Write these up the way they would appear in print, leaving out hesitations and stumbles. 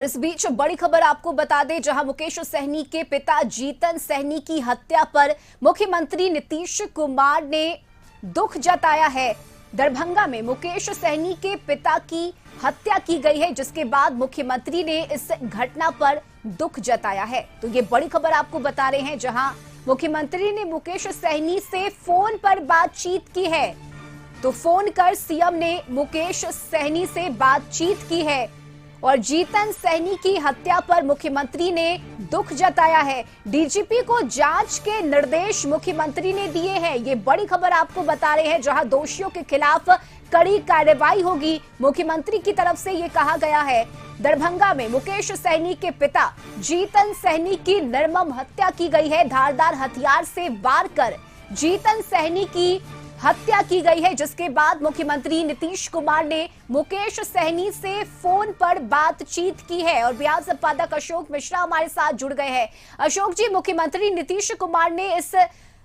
इस बीच बड़ी खबर आपको बता दें, जहां मुकेश सहनी के पिता जीतन सहनी की हत्या पर मुख्यमंत्री नीतीश कुमार ने दुख जताया है। दरभंगा में मुकेश सहनी के पिता की हत्या की गई है, जिसके बाद मुख्यमंत्री ने इस घटना पर दुख जताया है। तो ये बड़ी खबर आपको बता रहे हैं, जहां मुख्यमंत्री ने मुकेश सहनी से फोन पर बातचीत की है। तो फोन कर सीएम ने मुकेश सहनी से बातचीत की है और जीतन सहनी की हत्या पर मुख्यमंत्री ने दुख जताया है। डीजीपी को जांच के निर्देश मुख्यमंत्री ने दिए हैं। ये बड़ी खबर आपको बता रहे हैं, जहां दोषियों के खिलाफ कड़ी कार्रवाई होगी, मुख्यमंत्री की तरफ से ये कहा गया है। दरभंगा में मुकेश सहनी के पिता जीतन सहनी की निर्मम हत्या की गई है। धारदार हथियार से वार कर जीतन सहनी की हत्या की गई है, जिसके बाद मुख्यमंत्री नीतीश कुमार ने मुकेश सहनी से फोन पर बातचीत की है। और बिहार संपादक अशोक मिश्रा हमारे साथ जुड़ गए हैं। अशोक जी, मुख्यमंत्री नीतीश कुमार ने इस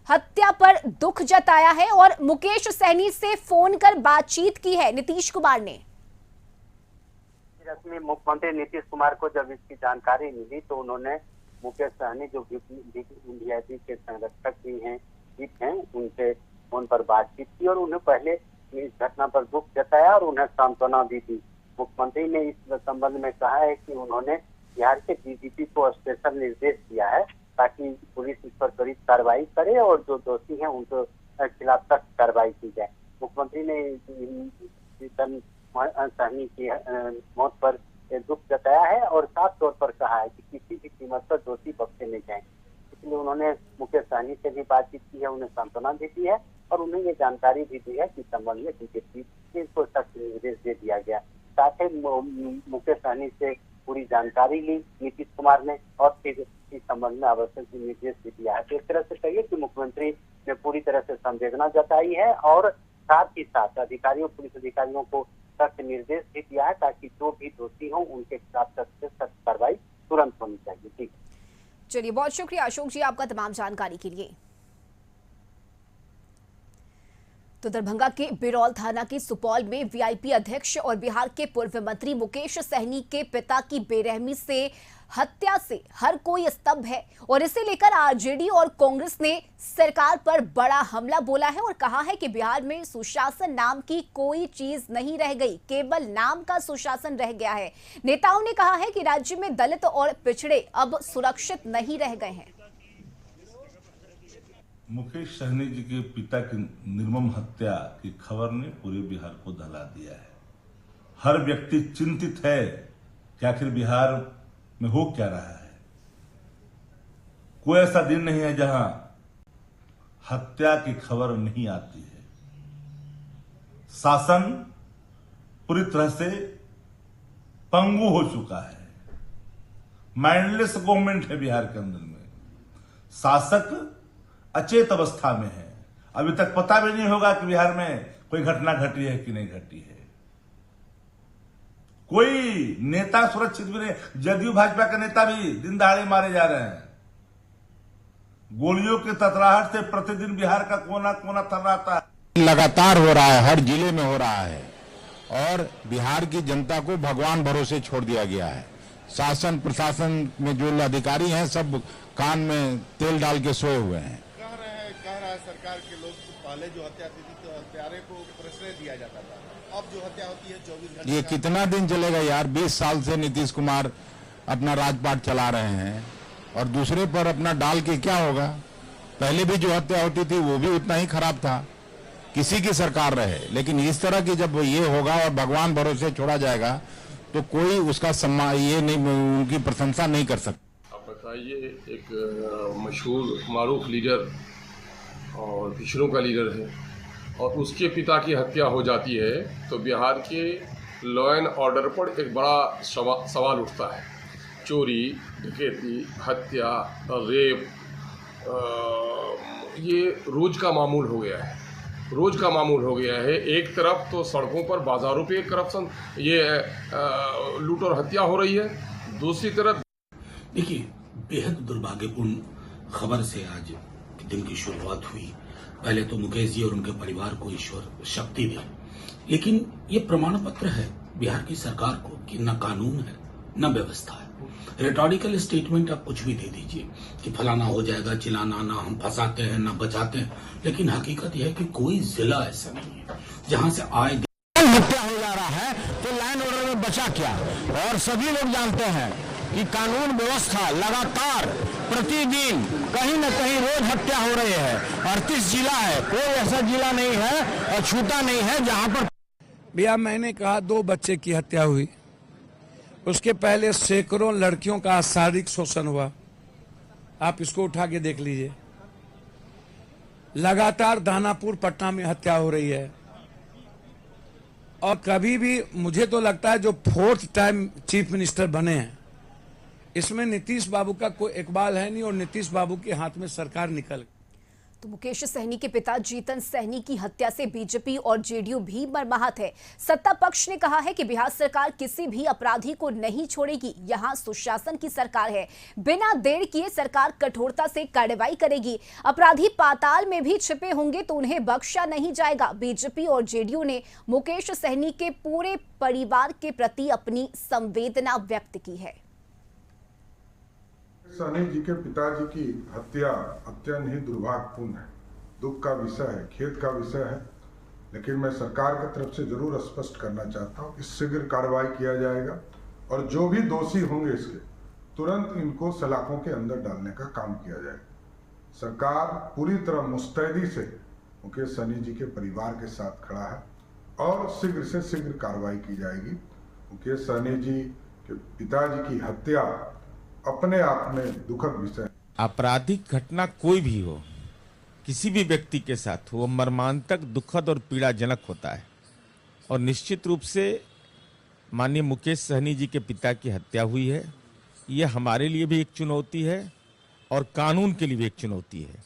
हत्या पर दुख जताया है और मुकेश सहनी से फोन कर बातचीत की है नीतीश कुमार ने। रश्मि, मुख्यमंत्री नीतीश कुमार को जब इसकी जानकारी मिली तो उन्होंने मुकेश सहनी जो इंडिया के संरक्षक भी हैं, उनसे फोन पर बातचीत की और उन्हें पहले इस घटना पर दुख जताया और उन्हें सांत्वना भी दी। मुख्यमंत्री ने इस संबंध में कहा है कि उन्होंने बिहार के डीजीपी को स्पेशल निर्देश दिया है ताकि पुलिस इस पर त्वरित कार्रवाई करे और जो दोषी हैं उनके खिलाफ सख्त कार्रवाई की जाए। मुख्यमंत्री ने जीतन सहनी की मौत पर दुख जताया है और साफ तौर पर कहा है कि किसी भी कीमत पर दोषी बख्शे नहीं जाएंगे। इसलिए उन्होंने मुकेश सहनी से भी बातचीत की है, उन्हें सांत्वना भी दी है और उन्हें ये जानकारी भी दी है कि संबंध में डीजीपी को सख्त निर्देश दे दिया गया। साथ ही मुकेश सहनी से पूरी जानकारी ली नीतीश कुमार ने और फिर इस संबंध में आवश्यक निर्देश भी दिया है। तो एक तरह से कहिए कि मुख्यमंत्री ने पूरी तरह से संवेदना जताई है और साथ ही साथ पुलिस अधिकारियों को सख्त निर्देश भी दिया है ताकि जो भी दोषी हों उनके खिलाफ सख्त से सख्त कार्रवाई तुरंत होनी चाहिए। ठीक, चलिए, बहुत शुक्रिया अशोक जी आपका तमाम जानकारी के लिए। तो दरभंगा के बिरौल थाना के सुपौल में वीआईपी अध्यक्ष और बिहार के पूर्व मंत्री मुकेश सहनी के पिता की बेरहमी से हत्या से हर कोई स्तब्ध है और इसे लेकर आरजेडी और कांग्रेस ने सरकार पर बड़ा हमला बोला है और कहा है कि बिहार में सुशासन नाम की कोई चीज नहीं रह गई, केवल नाम का सुशासन रह गया है। नेताओं ने कहा है कि राज्य में दलित और पिछड़े अब सुरक्षित नहीं रह गए हैं। मुकेश सहनी जी के पिता की निर्मम हत्या की खबर ने पूरे बिहार को दहला दिया है। हर व्यक्ति चिंतित है कि आखिर बिहार में हो क्या रहा है। कोई ऐसा दिन नहीं है जहां हत्या की खबर नहीं आती है। शासन पूरी तरह से पंगु हो चुका है। माइंडलेस गवर्नमेंट है बिहार के अंदर में। शासक अचेत अवस्था में है। अभी तक पता भी नहीं होगा कि बिहार में कोई घटना घटी है कि नहीं घटी है। कोई नेता सुरक्षित भी नहीं। जदयू भाजपा के नेता भी दिन दहाड़े मारे जा रहे हैं। गोलियों के ततराहट से प्रतिदिन बिहार का कोना कोना थर्राता है। लगातार हो रहा है, हर जिले में हो रहा है और बिहार की जनता को भगवान भरोसे छोड़ दिया गया है। शासन प्रशासन में जो अधिकारी हैं सब कान में तेल डाल के सोए हुए हैं। कह रहा है सरकार के लोग पहले जो हत्या थी तो हत्यारे को प्रश्रय दिया जाता था, अब जो हत्या होती है 24 घंटे। ये कितना दिन चलेगा यार। 20 साल से नीतीश कुमार अपना राजपाट चला रहे हैं और दूसरे पर अपना डाल के क्या होगा। पहले भी जो हत्या होती थी वो भी उतना ही खराब था, किसी की सरकार रहे। लेकिन इस तरह की जब ये होगा और भगवान भरोसे छोड़ा जाएगा तो कोई उसका सम्मान ये नहीं, उनकी प्रशंसा नहीं कर सकता। आप बताइए, एक मशहूर मारूफ लीडर और पिछड़ों का लीडर है और उसके पिता की हत्या हो जाती है तो बिहार के लॉ एंड ऑर्डर पर एक बड़ा सवाल उठता है। चोरी, डकैती, हत्या, रेप ये रोज का मामूल हो गया है। रोज का मामूल हो गया है। एक तरफ तो सड़कों पर, बाजारों पे करप्शन, ये लूट और हत्या हो रही है। दूसरी तरफ देखिए, बेहद दुर्भाग्यपूर्ण खबर से आज दिन की शुरुआत हुई। पहले तो मुकेश जी और उनके परिवार को ईश्वर शक्ति दे, लेकिन ये प्रमाण पत्र है बिहार की सरकार को कि न कानून है न व्यवस्था है। रेटोरिकल स्टेटमेंट आप कुछ भी दे दीजिए कि फलाना हो जाएगा, चिलाना, ना हम फंसाते हैं ना बचाते हैं, लेकिन हकीकत यह है कि कोई जिला ऐसा नहीं है जहां से आए हत्या हो जा रहा है तो लैंड ऑर्डर में बचा क्या। और सभी लोग जानते हैं कि कानून व्यवस्था लगातार प्रतिदिन कहीं न कहीं रोज हत्या हो रही है। 38 जिला है, कोई ऐसा जिला नहीं है और छूटा नहीं है जहां पर। भैया मैंने कहा 2 बच्चे की हत्या हुई, उसके पहले सैकड़ों लड़कियों का शारीरिक शोषण हुआ। आप इसको उठा के देख लीजिए। लगातार दानापुर पटना में हत्या हो रही है। और कभी भी मुझे तो लगता है जो 4th टाइम चीफ मिनिस्टर बने हैं, इसमें नीतीश बाबू का कोई इकबाल है नहीं और नीतीश बाबू के हाथ में सरकार निकल गई। तो मुकेश सहनी के पिता जीतन सहनी की हत्या से बीजेपी और जेडीयू भी मर्माहत है। सत्ता पक्ष ने कहा है कि बिहार सरकार किसी भी अपराधी को नहीं छोड़ेगी, यहां सुशासन की सरकार है, बिना देर किए सरकार कठोरता से कार्रवाई करेगी। अपराधी पाताल में भी छिपे होंगे तो उन्हें बख्शा नहीं जाएगा। बीजेपी और जेडीयू ने मुकेश सहनी के पूरे परिवार के प्रति अपनी संवेदना व्यक्त की है। सहनी जी के पिताजी की हत्या अत्यंत ही दुर्भाग्यपूर्ण है, दुख का विषय है, खेद का विषय है। लेकिन मैं सरकार की तरफ से जरूर स्पष्ट करना चाहता हूँ कि शीघ्र कार्रवाई किया जाएगा और जो भी दोषी होंगे इसके तुरंत इनको सलाखों के अंदर डालने का काम किया जाएगा। सरकार पूरी तरह मुस्तैदी से मुकेश सहनी जी के परिवार के साथ खड़ा है और शीघ्र से शीघ्र कार्रवाई की जाएगी। मुकेश सहनी जी के पिताजी की हत्या अपने आप में दुखद विषय। आपराधिक घटना कोई भी हो, किसी भी व्यक्ति के साथ हो, मर्मांतक, दुखद और पीड़ाजनक होता है। और निश्चित रूप से माननीय मुकेश सहनी जी के पिता की हत्या हुई है, ये हमारे लिए भी एक चुनौती है और कानून के लिए भी एक चुनौती है।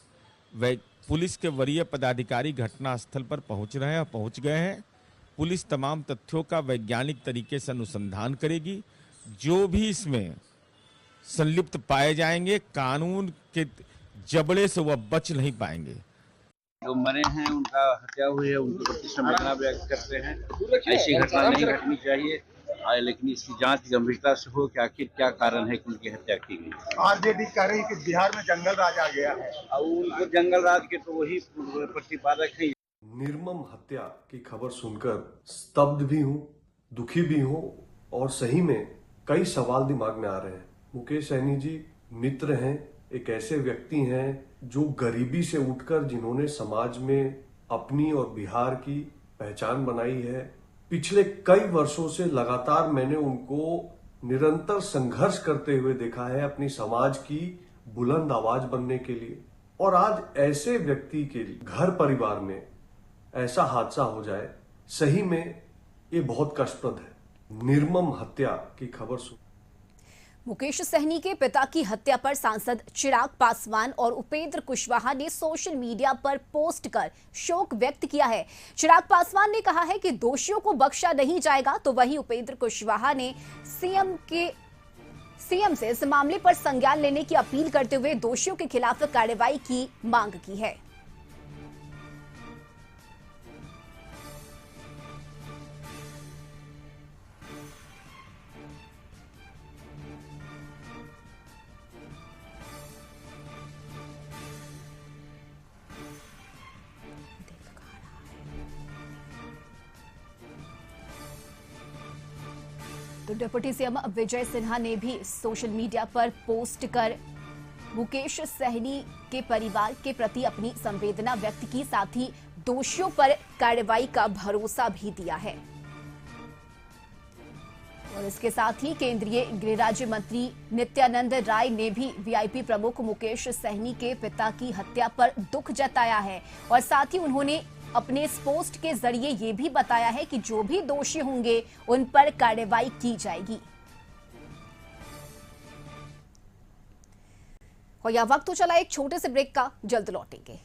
वह पुलिस के वरीय पदाधिकारी घटनास्थल पर पहुंच रहे हैं और पहुंच गए हैं। पुलिस तमाम तथ्यों का वैज्ञानिक तरीके से अनुसंधान करेगी। जो भी इसमें संलिप्त पाए जाएंगे, कानून के जबड़े से वह बच नहीं पाएंगे। जो मरे हैं, उनका हत्या हुई है, उनके प्रति संवेदना व्यक्त करते हैं। ऐसी घटना नहीं घटनी चाहिए, लेकिन इसकी जांच गंभीरता से हो कि आखिर क्या कारण है कि उनकी हत्या की गई। आरजेडी कह रही है कि बिहार में जंगल राज आ गया है और उनको जंगल राज के तो वही प्रतिपादक है। निर्मम हत्या की खबर सुनकर स्तब्ध भी हूँ, दुखी भी हूँ और सही में कई सवाल दिमाग में आ रहे हैं। मुकेश सहनी जी मित्र हैं, एक ऐसे व्यक्ति हैं जो गरीबी से उठकर जिन्होंने समाज में अपनी और बिहार की पहचान बनाई है। पिछले कई वर्षों से लगातार मैंने उनको निरंतर संघर्ष करते हुए देखा है अपनी समाज की बुलंद आवाज बनने के लिए। और आज ऐसे व्यक्ति के घर परिवार में ऐसा हादसा हो जाए, सही में ये बहुत कष्टप्रद है। निर्मम हत्या की खबर सुन। मुकेश सहनी के पिता की हत्या पर सांसद चिराग पासवान और उपेंद्र कुशवाहा ने सोशल मीडिया पर पोस्ट कर शोक व्यक्त किया है। चिराग पासवान ने कहा है कि दोषियों को बख्शा नहीं जाएगा, तो वहीं उपेंद्र कुशवाहा ने सीएम से इस मामले पर संज्ञान लेने की अपील करते हुए दोषियों के खिलाफ कार्रवाई की मांग की है। तो डिप्टी सीएम विजय सिन्हा ने भी सोशल मीडिया पर पोस्ट कर मुकेश सहनी के परिवार के प्रति अपनी संवेदना व्यक्त की, साथ ही दोषियों पर कार्रवाई का भरोसा भी दिया है। और इसके साथ ही केंद्रीय गृह राज्य मंत्री नित्यानंद राय ने भी वीआईपी प्रमुख मुकेश सहनी के पिता की हत्या पर दुख जताया है और साथ ही उन्होंने अपने इस पोस्ट के जरिए ये भी बताया है कि जो भी दोषी होंगे उन पर कार्रवाई की जाएगी। और यह वक्त तो चला एक छोटे से ब्रेक का, जल्द लौटेंगे।